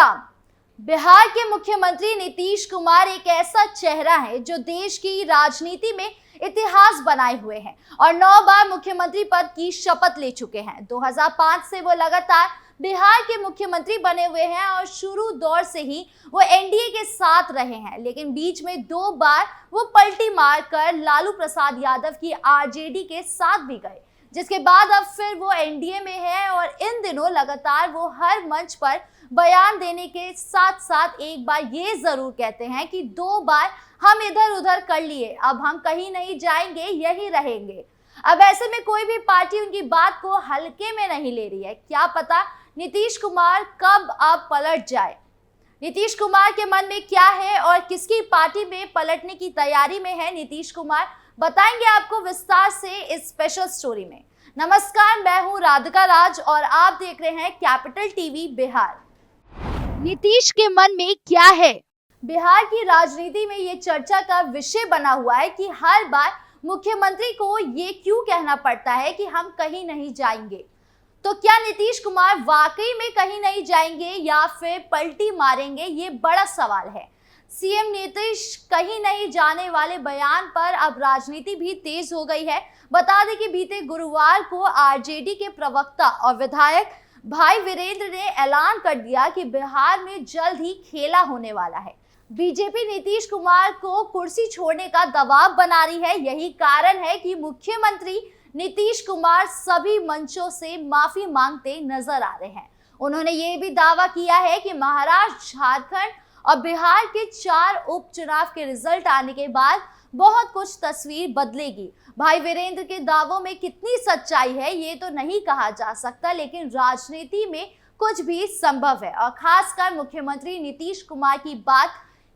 राम। बिहार के मुख्यमंत्री नीतीश कुमार एक ऐसा चेहरा है जो देश की राजनीति में इतिहास बनाए हुए हैं और 9 बार मुख्यमंत्री पद की शपथ ले चुके हैं। 2005 से वो लगातार बिहार के मुख्यमंत्री बने हुए हैं और शुरू दौर से ही वो एनडीए के साथ रहे हैं, लेकिन बीच में 2 बार वो पलटी मारकर लालू प्रसाद यादव की आरजेडी के साथ भी गए, जिसके बाद अब फिर वो एनडीए में है और इन दिनों लगातार वो हर मंच पर बयान देने के साथ साथ एक बार ये जरूर कहते हैं कि 2 बार हम इधर उधर कर लिए, अब हम कहीं नहीं जाएंगे, यही रहेंगे। अब ऐसे में कोई भी पार्टी उनकी बात को हल्के में नहीं ले रही है। क्या पता नीतीश कुमार कब अब पलट जाए। नीतीश कुमार के मन में क्या है और किसकी पार्टी में पलटने की तैयारी में है नीतीश कुमार, बताएंगे आपको विस्तार से इस स्पेशल स्टोरी में। नमस्कार, मैं हूं राधिका राज और आप देख रहे हैं कैपिटल टीवी बिहार। नीतीश के मन में क्या है? बिहार की राजनीति में ये चर्चा का विषय बना हुआ है कि हर बार मुख्यमंत्री को ये क्यों कहना पड़ता है कि हम कहीं नहीं जाएंगे। तो क्या नीतीश कुमार वाकई में कहीं नहीं जाएंगे या फिर पलटी मारेंगे, ये बड़ा सवाल है। सीएम नीतीश कहीं नहीं जाने वाले बयान पर अब राजनीति भी तेज हो गई है। बता दें कि बीते गुरुवार को आरजेडी के प्रवक्ता और विधायक भाई वीरेंद्र ने ऐलान कर दिया कि बिहार में जल्द ही खेला होने वाला है। बीजेपी नीतीश कुमार को कुर्सी छोड़ने का दबाव बना रही है। यही कारण है कि मुख्यमंत्री नीतीश कुमार सभी मंचों से माफी मांगते नजर आ रहे हैं। उन्होंने ये भी दावा किया है कि महाराष्ट्र, झारखंड और बिहार के 4 उपचुनाव के रिजल्ट आने के बाद बहुत कुछ तस्वीर बदलेगी। भाई वीरेंद्र के दावों में कितनी सच्चाई है ये तो नहीं कहा जा सकता, लेकिन राजनीति में कुछ भी संभव है और खासकर मुख्यमंत्री नीतीश कुमार की बात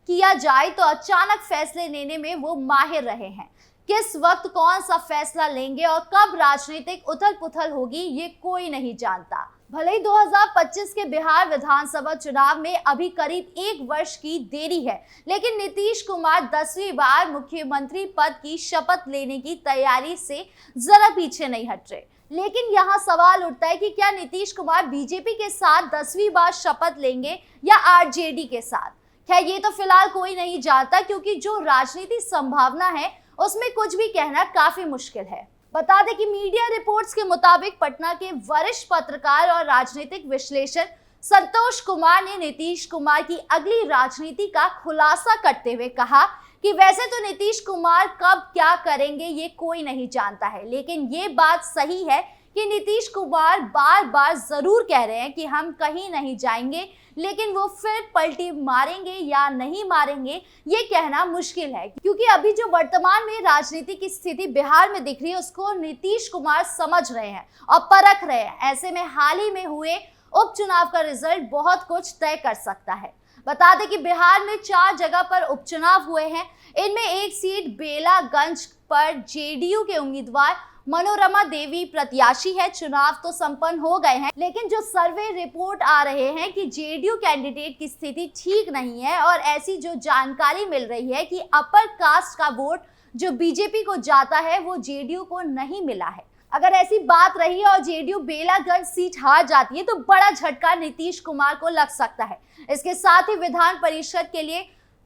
किया जाए तो अचानक फैसले लेने में वो माहिर रहे हैं। किस वक्त कौन सा फैसला लेंगे और कब राजनीतिक उथल पुथल होगी ये कोई नहीं जानता। भले ही 2025 के बिहार विधानसभा चुनाव में अभी करीब 1 वर्ष की देरी है, लेकिन नीतीश कुमार 10वीं बार मुख्यमंत्री पद की शपथ लेने की तैयारी से जरा पीछे नहीं हट रहे। लेकिन यहाँ सवाल उठता है कि क्या नीतीश कुमार बीजेपी के साथ 10वीं बार शपथ लेंगे या आरजेडी के साथ। खैर ये तो फिलहाल कोई नहीं जानता, क्योंकि जो राजनीतिक संभावना है उसमें कुछ भी कहना काफी मुश्किल है। बता दें कि मीडिया रिपोर्ट्स के मुताबिक पटना के वरिष्ठ पत्रकार और राजनीतिक विश्लेषक संतोष कुमार ने नीतीश कुमार की अगली राजनीति का खुलासा करते हुए कहा कि वैसे तो नीतीश कुमार कब क्या करेंगे ये कोई नहीं जानता है, लेकिन ये बात सही है कि नीतीश कुमार बार बार जरूर कह रहे हैं कि हम कहीं नहीं जाएंगे, लेकिन वो फिर पलटी मारेंगे या नहीं मारेंगे ये कहना मुश्किल है, क्योंकि अभी जो वर्तमान में राजनीति की स्थिति बिहार में दिख रही है उसको नीतीश कुमार समझ रहे हैं और परख रहे हैं। ऐसे में हाल ही में हुए उपचुनाव का रिजल्ट बहुत कुछ तय कर सकता है। बता दें कि बिहार में 4 जगह पर उपचुनाव हुए हैं। इनमें एक सीट बेलागंज पर जेडीयू के उम्मीदवार मनोरमा देवी प्रत्याशी है। चुनाव तो संपन्न हो गए हैं, लेकिन जो सर्वे रिपोर्ट आ रहे हैं कि जेडीयू कैंडिडेट की स्थिति ठीक नहीं है और ऐसी जो जानकारी मिल रही है कि अपर कास्ट का वोट जो बीजेपी को जाता है वो जेडीयू को नहीं मिला है। अगर ऐसी बात रही और जेडीयू बेलागंज सीट हार जाती है तो बड़ा झटका नीतीश कुमार को लग सकता है। इसके साथ ही विधान परिषद के लिए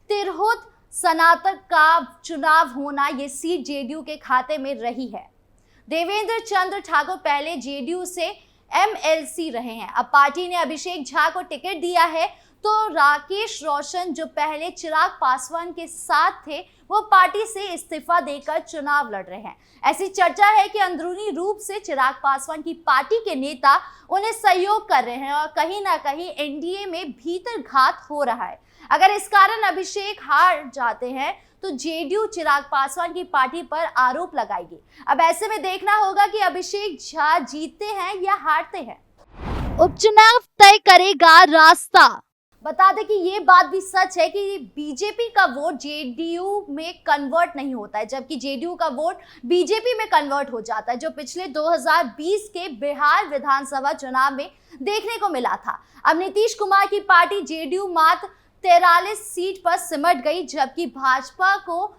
तिरहुत स्नातक का चुनाव होना, ये सीट जेडीयू के खाते में रही है। देवेंद्र चंद्र ठाकुर पहले जेडीयू से एमएलसी रहे हैं। अब पार्टी ने अभिषेक झा को टिकट दिया है, तो राकेश रोशन जो पहले चिराग पासवान के साथ थे वो पार्टी से इस्तीफा देकर चुनाव लड़ रहे हैं। ऐसी चर्चा है कि अंदरूनी रूप से चिराग पासवान की पार्टी के नेता उन्हें सहयोग कर रहे हैं और कहीं ना कहीं एनडीए में भीतर घात हो रहा है। अगर इस कारण अभिषेक हार जाते हैं तो जेडीयू चिराग पासवान की पार्टी पर आरोप लगाएगी। अब ऐसे में देखना होगा कि अभिषेक झा जीतते हैं या हारते हैं। उपचुनाव तय करेगा रास्ता। बता दें कि ये बात भी सच है कि बीजेपी का वोट जेडीयू में कन्वर्ट नहीं होता है, जबकि जेडीयू का वोट बीजेपी में कन्वर्ट हो जाता है, जो पिछले 2020 के बिहार विधानसभा चुनाव में देखने को मिला था। अब नीतीश कुमार की पार्टी जेडीयू मात्र 43 सीट पर सिमट गई, जबकि भाजपा को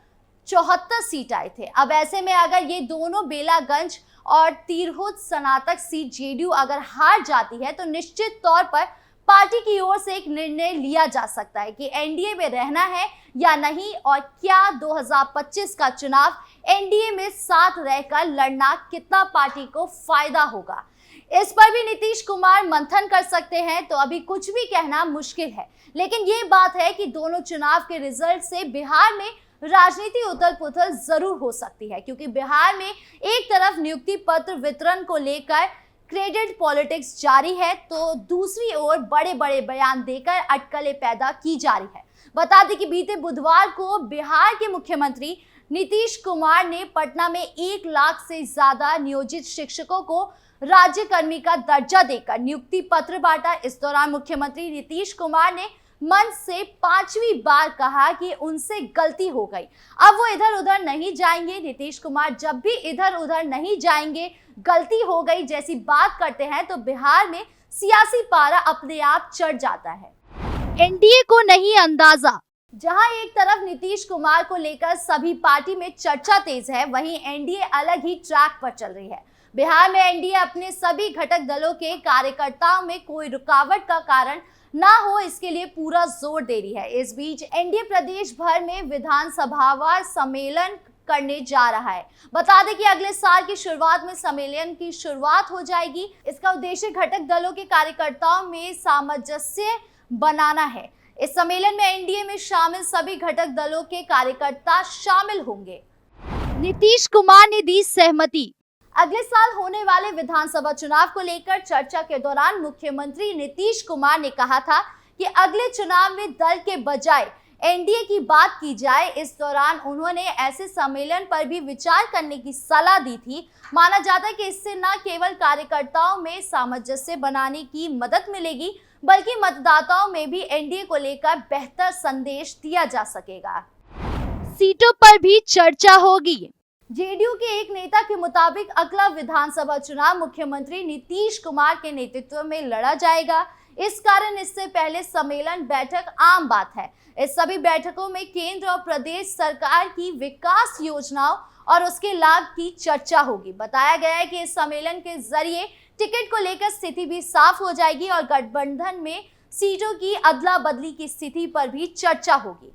74 सीट आए थे। अब ऐसे में अगर ये दोनों बेलागंज और तिरहुत स्नातक सीट जेडीयू अगर हार जाती है तो निश्चित तौर पर पार्टी की ओर से एक निर्णय लिया जा सकता है कि एनडीए में रहना है या नहीं, और क्या 2025 का चुनाव एनडीए में साथ रहकर लड़ना कितना पार्टी को फायदा होगा। इस पर भी नीतीश कुमार मंथन कर सकते हैं, तो अभी कुछ भी कहना मुश्किल है। लेकिन ये बात है कि दोनों चुनाव के रिजल्ट से बिहार में राजनीति उथल पुथल जरूर हो सकती है, क्योंकि बिहार में एक तरफ नियुक्ति पत्र वितरण को लेकर क्रेडिट पॉलिटिक्स जारी है, तो दूसरी ओर बड़े बड़े बयान देकर अटकलें पैदा की जा रही है। बता दें कि बीते बुधवार को बिहार के मुख्यमंत्री नीतीश कुमार ने पटना में 1 लाख से ज्यादा नियोजित शिक्षकों को राज्य कर्मी का दर्जा देकर नियुक्ति पत्र बांटा। इस दौरान मुख्यमंत्री नीतीश कुमार ने मंच से 5वीं बार कहा कि उनसे गलती हो गई, अब वो इधर उधर नहीं जाएंगे। नीतीश कुमार जब भी इधर उधर नहीं जाएंगे, गलती हो गई जैसी बात करते हैं, तो बिहार में सियासी पारा अपने आप चढ़ जाता है। एनडीए को नहीं अंदाजा। जहां एक तरफ नीतीश कुमार को लेकर सभी पार्टी में चर्चा तेज है, वहीं एनडीए अलग ही ट्रैक पर चल रही है। बिहार में एनडीए अपने सभी घटक दलों के कार्यकर्ताओं में कोई रुकावट का कारण ना हो, इसके लिए पूरा जोर दे रही है। इस बीच एनडीए प्रदेश भर में विधानसभावार सम्मेलन करने जा रहा है। बता दें कि अगले साल की शुरुआत में सम्मेलन की शुरुआत हो जाएगी। इसका उद्देश्य घटक दलों के कार्यकर्ताओं में सामंजस्य बनाना है। इस सम्मेलन में एनडीए में शामिल सभी घटक दलों के कार्यकर्ता शामिल होंगे। नीतीश कुमार ने दी सहमति। अगले साल होने वाले विधानसभा चुनाव को लेकर चर्चा के दौरान मुख्यमंत्री नीतीश कुमार ने कहा था कि अगले चुनाव में दल के बजाय एनडीए की बात की जाए। इस दौरान उन्होंने ऐसे सम्मेलन पर भी विचार करने की सलाह दी थी। माना जाता है कि इससे न केवल कार्यकर्ताओं में सामंजस्य बनाने की मदद मिलेगी, बल्कि मतदाताओं में भी एनडीए को लेकर बेहतर संदेश दिया जा सकेगा। सीटों पर भी चर्चा होगी। जेडीयू के एक नेता के मुताबिक अगला विधानसभा चुनाव मुख्यमंत्री नीतीश कुमार के नेतृत्व में लड़ा जाएगा। इस कारण इससे पहले सम्मेलन बैठक आम बात है। इस सभी बैठकों में केंद्र और प्रदेश सरकार की विकास योजनाओं और उसके लाभ की चर्चा होगी। बताया गया है कि इस सम्मेलन के जरिए टिकट को लेकर स्थिति भी साफ हो जाएगी और गठबंधन में सीटों की अदला बदली की स्थिति पर भी चर्चा होगी।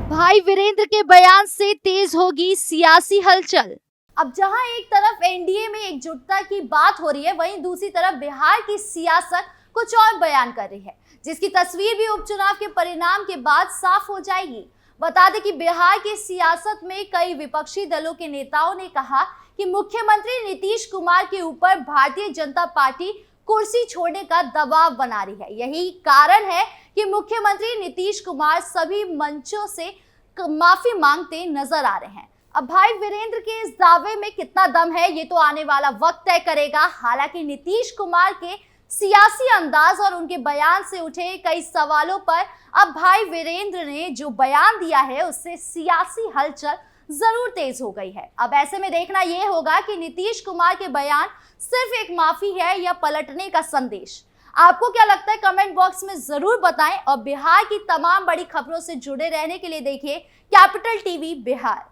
भाई वीरेंद्र के बयान से तेज होगी सियासी हलचल। अब जहां एक तरफ एनडीए में एकजुटता की बात हो रही है, वहीं दूसरी तरफ बिहार की सियासत कुछ और बयान कर रही है, जिसकी तस्वीर भी उपचुनाव के परिणाम के बाद साफ हो जाएगी। बता दें कि बिहार की सियासत में कई विपक्षी दलों के नेताओं ने कहा कि मुख्यमंत्री नीतीश कुमार के ऊपर भारतीय जनता पार्टी कुर्सी छोड़ने का दबाव बना रही है। यही कारण है कि मुख्यमंत्री नीतीश कुमार सभी मंचों से माफी मांगते नजर आ रहे हैं। अब भाई वीरेंद्र के इस दावे में कितना दम है, ये तो आने वाला वक्त तय करेगा। हालांकि नीतीश कुमार के सियासी अंदाज और उनके बयान से उठे कई सवालों पर अब भाई वीरेंद्र ने जो बयान दिया है, उससे सियासी हलचल जरूर तेज हो गई है। अब ऐसे में देखना यह होगा कि नीतीश कुमार के बयान सिर्फ एक माफी है या पलटने का संदेश। आपको क्या लगता है, कमेंट बॉक्स में जरूर बताएं और बिहार की तमाम बड़ी खबरों से जुड़े रहने के लिए देखिए कैपिटल टीवी बिहार।